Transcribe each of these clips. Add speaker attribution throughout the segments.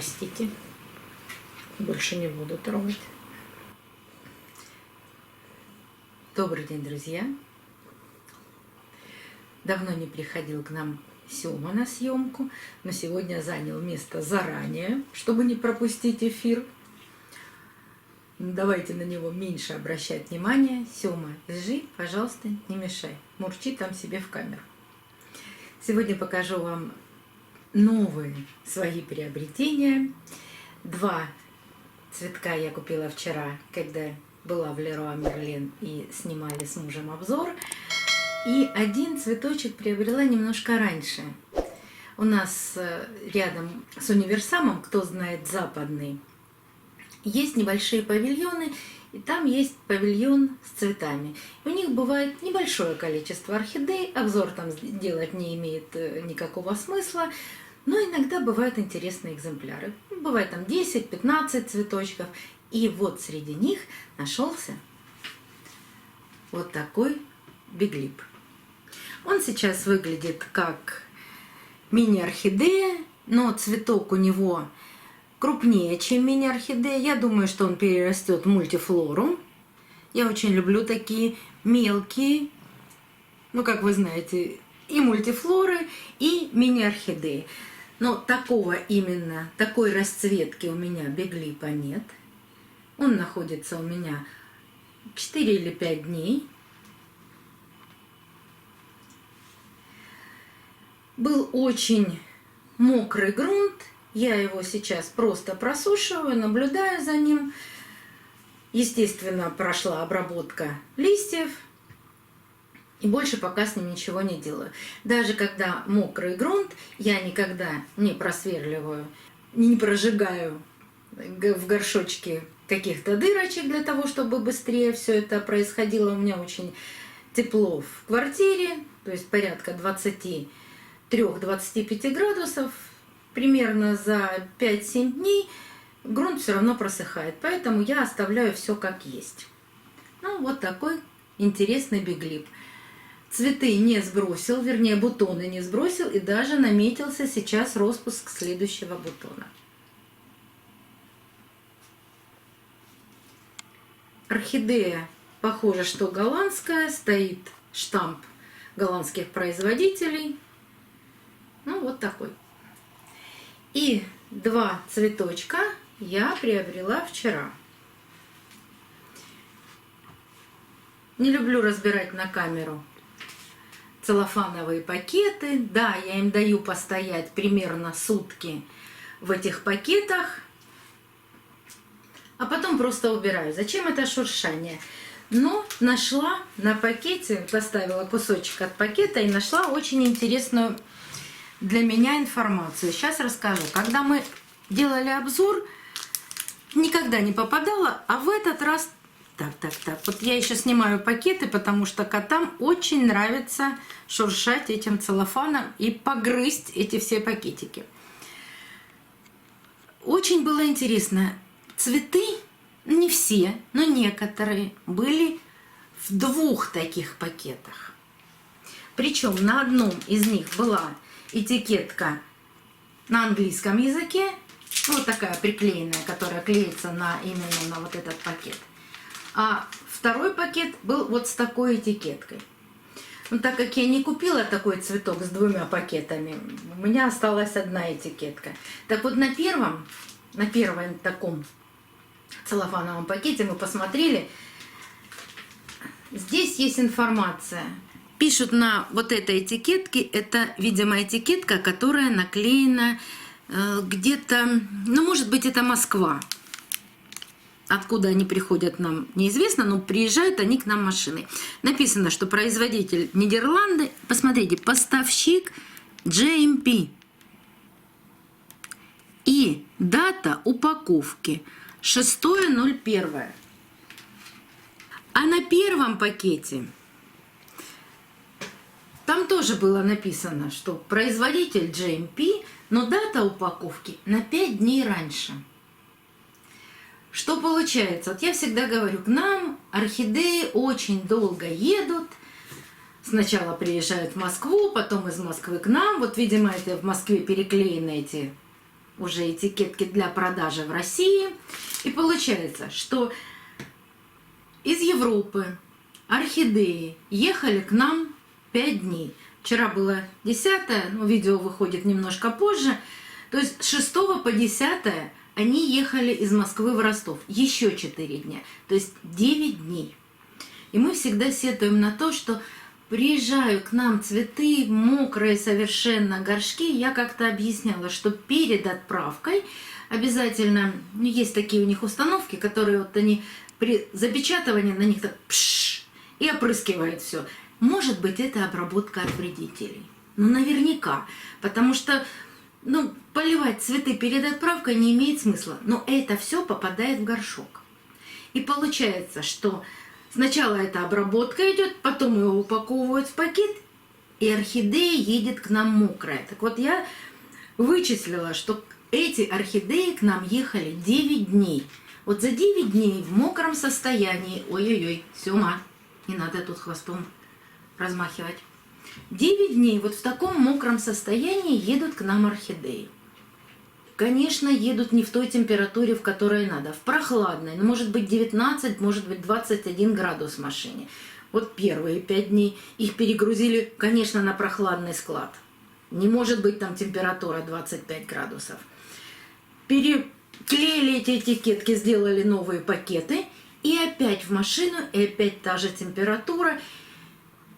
Speaker 1: простите. Больше не буду трогать. Добрый день, друзья. Давно не приходил к нам Сёма на съемку, но сегодня занял место заранее, чтобы не пропустить эфир. Давайте на него меньше обращать внимание. Сёма, лежи, пожалуйста, не мешай. Мурчи там себе в камеру. Сегодня покажу вам новые свои приобретения. 2 цветка я купила вчера, когда была в Леруа Мерлен и снимали с мужем обзор. И 1 цветочек приобрела немножко раньше. У нас рядом с универсамом, кто знает западный, есть небольшие павильоны, и там есть павильон с цветами. У них бывает небольшое количество орхидей, обзор там делать не имеет никакого смысла, но иногда бывают интересные экземпляры. Бывает там 10-15 цветочков, и вот среди них нашелся вот такой биглип. Он сейчас выглядит как мини-орхидея, но цветок у него крупнее, чем мини-орхидея. Я думаю, что он перерастет в мультифлору. Я очень люблю такие мелкие, ну, как вы знаете, и мультифлоры, и мини-орхидеи. Но именно такой расцветки у меня биглипа нет. Он находится у меня 4 или 5 дней. Был очень мокрый грунт. Я его сейчас просто просушиваю, наблюдаю за ним. Естественно, прошла обработка листьев. И больше пока с ним ничего не делаю. Даже когда мокрый грунт, я никогда не просверливаю, не прожигаю в горшочке каких-то дырочек для того, чтобы быстрее все это происходило. У меня очень тепло в квартире, то есть порядка 23-25 градусов. Примерно за 5-7 дней грунт все равно просыхает, поэтому я оставляю все как есть. Ну, вот такой интересный биглип. Цветы не сбросил, вернее, бутоны не сбросил, и даже наметился сейчас распуск следующего бутона. Орхидея, похоже, что голландская, стоит штамп голландских производителей. Ну, вот такой. И 2 цветочка я приобрела вчера. Не люблю разбирать на камеру целлофановые пакеты. Да, я им даю постоять примерно сутки в этих пакетах, а потом просто убираю. Зачем это шуршание? Но нашла на пакете, поставила кусочек от пакета и нашла очень интересную для меня информацию. Сейчас расскажу. Когда мы делали обзор, никогда не попадала, а в этот раз... Так. Вот я еще снимаю пакеты, потому что котам очень нравится шуршать этим целлофаном и погрызть эти все пакетики. Очень было интересно. Цветы, не все, но некоторые, были в 2 таких пакетах. Причем на одном из них была этикетка на английском языке, вот такая приклеенная, которая клеится именно на вот этот пакет. А второй пакет был вот с такой этикеткой. Но так как я не купила такой цветок с 2 пакетами, у меня осталась 1 этикетка. Так вот на первом таком целлофановом пакете мы посмотрели, здесь есть информация. Пишут на вот этой этикетке, это, видимо, этикетка, которая наклеена где-то, ну, может быть, это Москва. Откуда они приходят, нам неизвестно, но приезжают они к нам машиной. Написано, что производитель Нидерланды, посмотрите, поставщик JMP. И дата упаковки 6.01. А на первом пакете там тоже было написано, что производитель JMP, но дата упаковки на 5 дней раньше. Что получается? Вот я всегда говорю, к нам орхидеи очень долго едут. Сначала приезжают в Москву, потом из Москвы к нам. Вот, видимо, это в Москве переклеены эти уже этикетки для продажи в России. И получается, что из Европы орхидеи ехали к нам 5 дней. Вчера было 10-е, но видео выходит немножко позже. То есть с 6 по 10 они ехали из Москвы в Ростов. Еще 4 дня. То есть 9 дней. И мы всегда сетуем на то, что приезжают к нам цветы, мокрые совершенно горшки. Я как-то объясняла, что перед отправкой обязательно, ну, есть такие у них установки, которые вот они при запечатывании на них так пш, и опрыскивают все. Может быть, это обработка от вредителей. Ну, наверняка. Потому что, ну, поливать цветы перед отправкой не имеет смысла. Но это все попадает в горшок. И получается, что сначала эта обработка идет, потом его упаковывают в пакет, и орхидея едет к нам мокрая. Так вот, я вычислила, что эти орхидеи к нам ехали 9 дней. Вот за 9 дней в мокром состоянии, ой-ой-ой, Сёма, не надо тут хвостом размахивать. 9 дней вот в таком мокром состоянии едут к нам орхидеи. Конечно, едут не в той температуре, в которой надо, в прохладной. Ну, может быть 19, может быть 21 градус в машине. Вот первые 5 дней их перегрузили, конечно, на прохладный склад. Не может быть там температура 25 градусов. Переклеили эти этикетки, сделали новые пакеты. И опять в машину, и опять та же температура.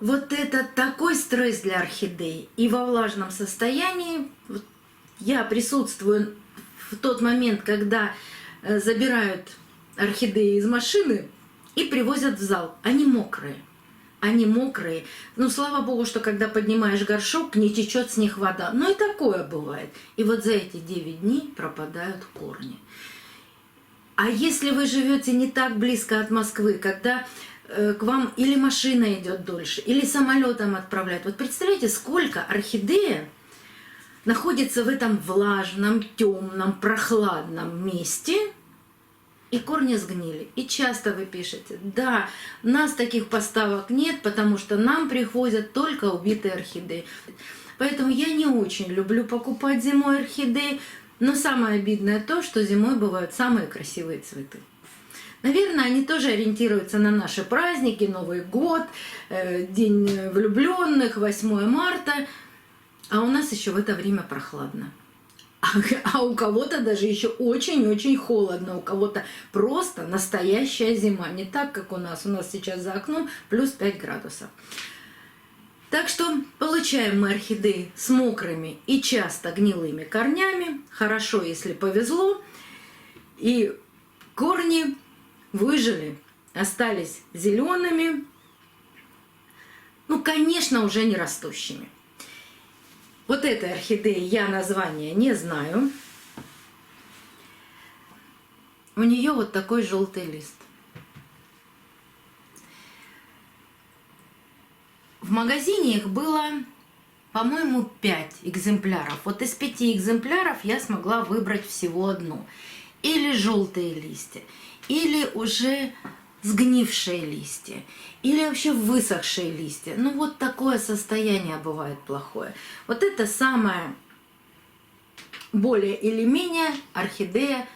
Speaker 1: Вот это такой стресс для орхидей. И во влажном состоянии вот, я присутствую в тот момент, когда забирают орхидеи из машины и привозят в зал. Они мокрые. Они мокрые. Ну, слава богу, что когда поднимаешь горшок, не течет с них вода. Но и такое бывает. И вот за эти 9 дней пропадают корни. А если вы живете не так близко от Москвы, когда к вам или машина идет дольше, или самолетом отправляют. Вот представляете, сколько орхидея находится в этом влажном, темном, прохладном месте, и корни сгнили. И часто вы пишете, да, у нас таких поставок нет, потому что нам приходят только убитые орхидеи. Поэтому я не очень люблю покупать зимой орхидеи, но самое обидное то, что зимой бывают самые красивые цветы. Наверное, они тоже ориентируются на наши праздники, Новый год, День влюбленных, 8 марта, а у нас еще в это время прохладно. А у кого-то даже еще очень-очень холодно, у кого-то просто настоящая зима, не так, как у нас. У нас сейчас за окном плюс 5 градусов. Так что получаем мы орхидеи с мокрыми и часто гнилыми корнями. Хорошо, если повезло. И корни выжили, остались зелеными. Ну, конечно, уже не растущими. Вот этой орхидеи я название не знаю. У нее вот такой желтый лист. В магазине их было, по-моему, 5 экземпляров. Вот из 5 экземпляров я смогла выбрать всего одну. Или желтые листья, или уже сгнившие листья, или вообще высохшие листья. Ну вот такое состояние бывает плохое. Вот это самое более или менее орхидея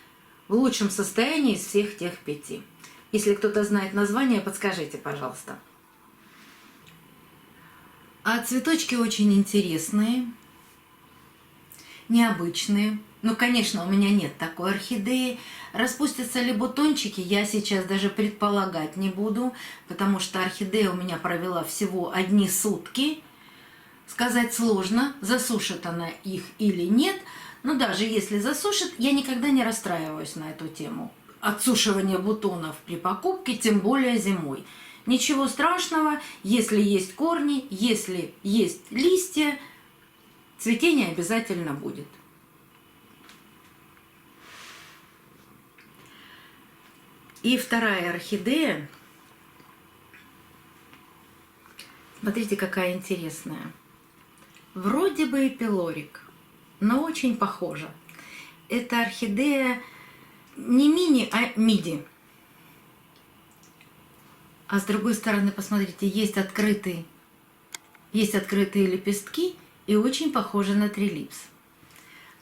Speaker 1: в лучшем состоянии из всех тех 5. Если кто-то знает название, подскажите, пожалуйста. А цветочки очень интересные, необычные. Ну, конечно, у меня нет такой орхидеи. Распустятся ли бутончики, я сейчас даже предполагать не буду, потому что орхидея у меня провела всего 1 сутки. Сказать сложно, засушит она их или нет. Но даже если засушит, я никогда не расстраиваюсь на эту тему. Отсушивание бутонов при покупке, тем более зимой. Ничего страшного, если есть корни, если есть листья, цветение обязательно будет. И вторая орхидея. Смотрите, какая интересная. Вроде бы и пилорик, но очень похожа. Это орхидея не мини, а миди. А с другой стороны, посмотрите, есть открытые лепестки и очень похожи на трилипс.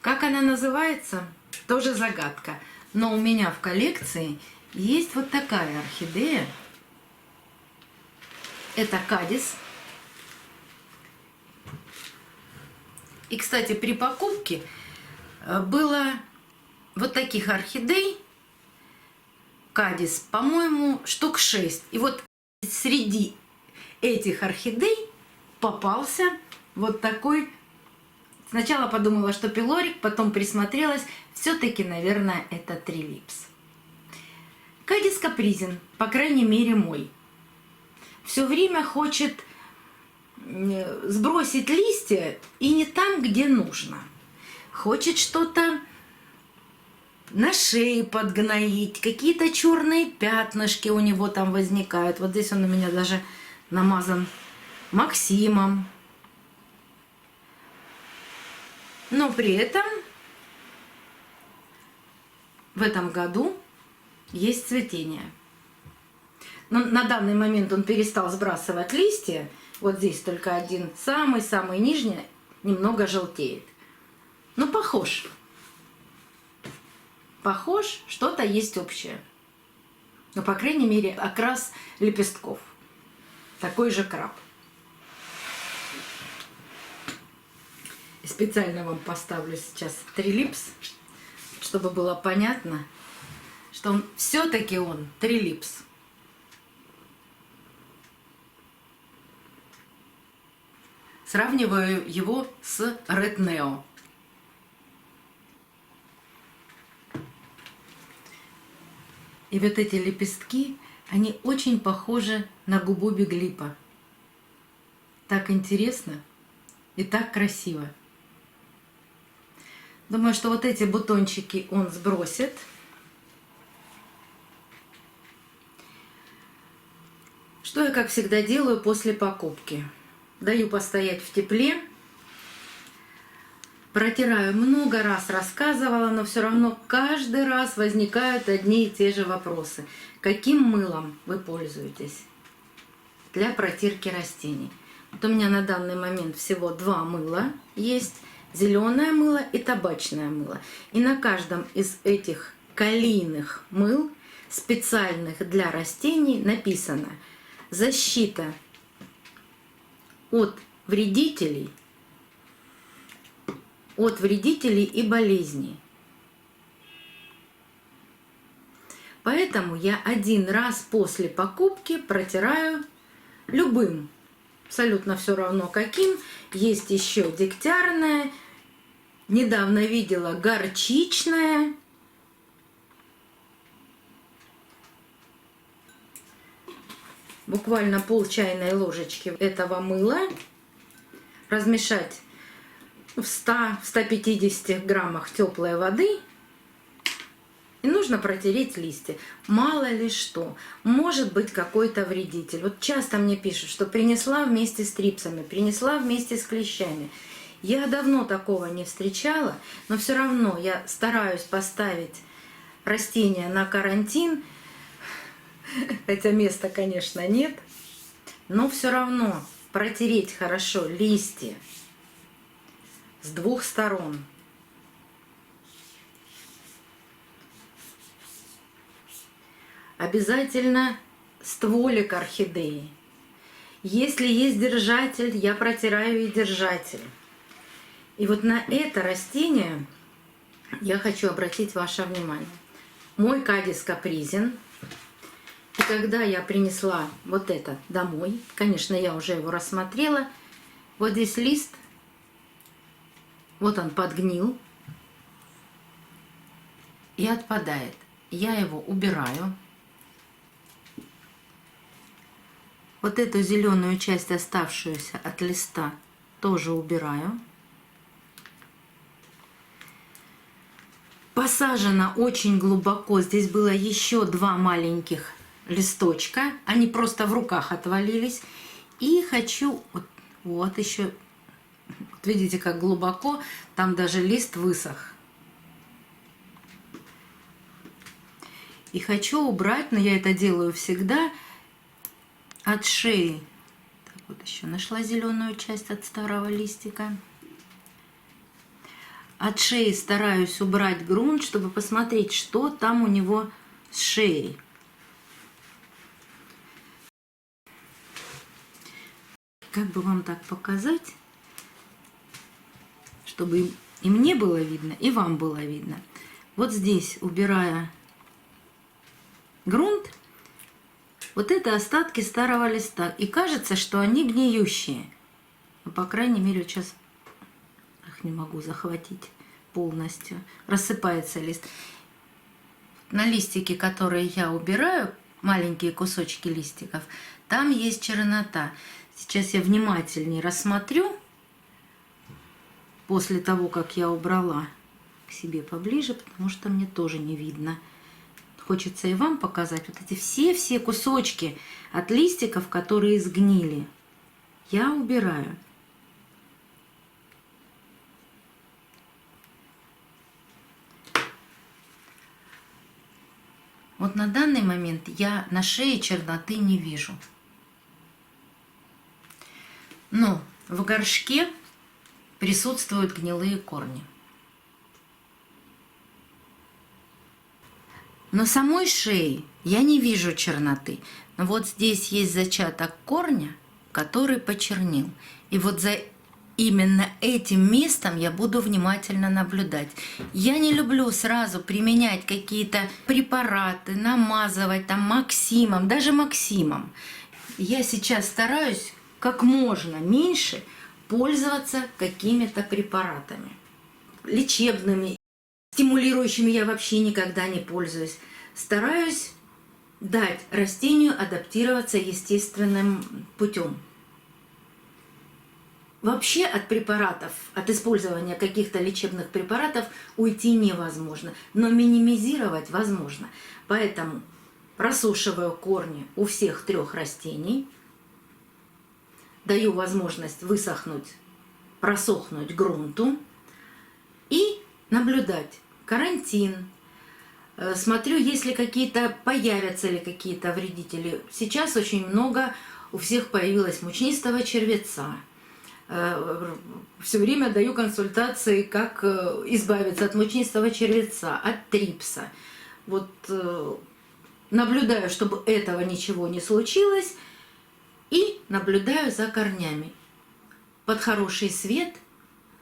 Speaker 1: Как она называется, тоже загадка. Но у меня в коллекции есть вот такая орхидея. Это кадис. И, кстати, при покупке было вот таких орхидей, кадис, по-моему, штук 6. И вот среди этих орхидей попался вот такой. Сначала подумала, что пилорик, потом присмотрелась. Все-таки, наверное, это трилипс. Кадис капризен, по крайней мере, мой. Все время хочет сбросить листья и не там, где нужно. Хочет что-то на шее подгноить, какие-то черные пятнышки у него там возникают. Вот здесь он у меня даже намазан Максимом. Но при этом в этом году есть цветение. Но на данный момент он перестал сбрасывать листья. Вот здесь только один, самый-самый нижний, немного желтеет. Ну, похож. Похож, что-то есть общее. Ну, по крайней мере, окрас лепестков. Такой же краб. И специально вам поставлю сейчас трилипс, чтобы было понятно, что он все-таки он трилипс. Сравниваю его с Red Neo. И вот эти лепестки, они очень похожи на губу биглипа. Так интересно и так красиво. Думаю, что вот эти бутончики он сбросит. Что я, как всегда, делаю после покупки? Даю постоять в тепле. Протираю, много раз рассказывала, но все равно каждый раз возникают одни и те же вопросы. Каким мылом вы пользуетесь для протирки растений? Вот у меня на данный момент всего 2 мыла есть. Зеленое мыло и табачное мыло. И на каждом из этих калийных мыл, специальных для растений, написано «Защита от вредителей и болезней». Поэтому я один раз после покупки протираю любым, абсолютно все равно каким. Есть еще дегтярное, недавно видела горчичное. Буквально пол чайной ложечки этого мыла размешать в 100-150 граммах теплой воды. И нужно протереть листья. Мало ли что. Может быть какой-то вредитель. Вот часто мне пишут, что принесла вместе с трипсами, принесла вместе с клещами. Я давно такого не встречала, но все равно я стараюсь поставить растения на карантин. Хотя места, конечно, нет. Но все равно протереть хорошо листья с 2 сторон. Обязательно стволик орхидеи. Если есть держатель, я протираю и держатель. И вот на это растение я хочу обратить ваше внимание. Мой кадис капризен. И когда я принесла вот это домой, конечно, я уже его рассмотрела, вот здесь лист, вот он подгнил и отпадает. Я его убираю. Вот эту зеленую часть, оставшуюся от листа, тоже убираю. Посажено очень глубоко. Здесь было еще 2 маленьких листочка. Они просто в руках отвалились. И хочу... Вот еще... Вот видите, как глубоко. Там даже лист высох. И хочу убрать, но я это делаю всегда, от шеи. Так, вот еще нашла зеленую часть от старого листика. от шеи стараюсь убрать грунт, чтобы посмотреть, что там у него с шеей. Как бы вам так показать, чтобы и мне было видно, и вам было видно. Вот здесь, убирая грунт, вот это остатки старого листа. И кажется, что они гниющие. Ну, по крайней мере, вот сейчас не могу захватить полностью. Рассыпается лист. На листике, которые я убираю, маленькие кусочки листиков, там есть чернота. Сейчас я внимательнее рассмотрю, после того, как я убрала к себе поближе, потому что мне тоже не видно. Хочется и вам показать вот эти все кусочки от листиков, которые сгнили. Я убираю. Вот на данный момент я на шее черноты не вижу. Но в горшке присутствуют гнилые корни. На самой шее я не вижу черноты. Но вот здесь есть зачаток корня, который почернел. И вот за именно этим местом я буду внимательно наблюдать. Я не люблю сразу применять какие-то препараты, намазывать там Максимом, даже Максимом. Я сейчас стараюсь как можно меньше пользоваться какими-то препаратами. Лечебными, стимулирующими я вообще никогда не пользуюсь. Стараюсь дать растению адаптироваться естественным путем. Вообще от препаратов, от использования каких-то лечебных препаратов уйти невозможно, но минимизировать возможно. Поэтому просушиваю корни у всех 3 растений, даю возможность высохнуть, просохнуть грунту и наблюдать карантин. Смотрю, если какие-то появятся ли какие-то вредители. Сейчас очень много у всех появилось мучнистого червеца. Все время даю консультации, как избавиться от мучнистого червеца, от трипса. Вот наблюдаю, чтобы этого ничего не случилось, и наблюдаю за корнями. Под хороший свет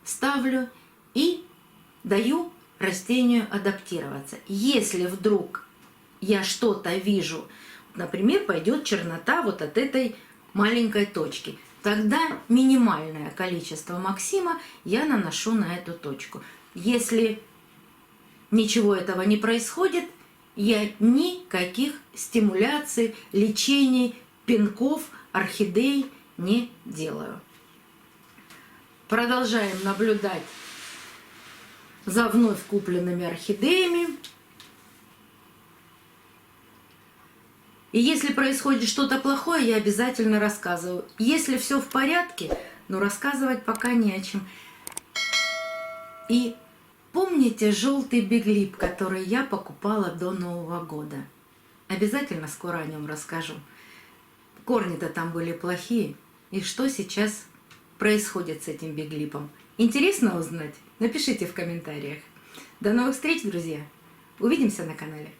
Speaker 1: ставлю и даю растению адаптироваться. Если вдруг я что-то вижу, например, пойдет чернота вот от этой маленькой точки, тогда минимальное количество Максима я наношу на эту точку. Если ничего этого не происходит, я никаких стимуляций, лечений, пинков, орхидей не делаю. Продолжаем наблюдать за вновь купленными орхидеями. И если происходит что-то плохое, я обязательно рассказываю. Если все в порядке, но рассказывать пока не о чем. И помните желтый биглип, который я покупала до Нового года? Обязательно скоро о нем расскажу. Корни-то там были плохие. И что сейчас происходит с этим биглипом? Интересно узнать? Напишите в комментариях. До новых встреч, друзья! Увидимся на канале.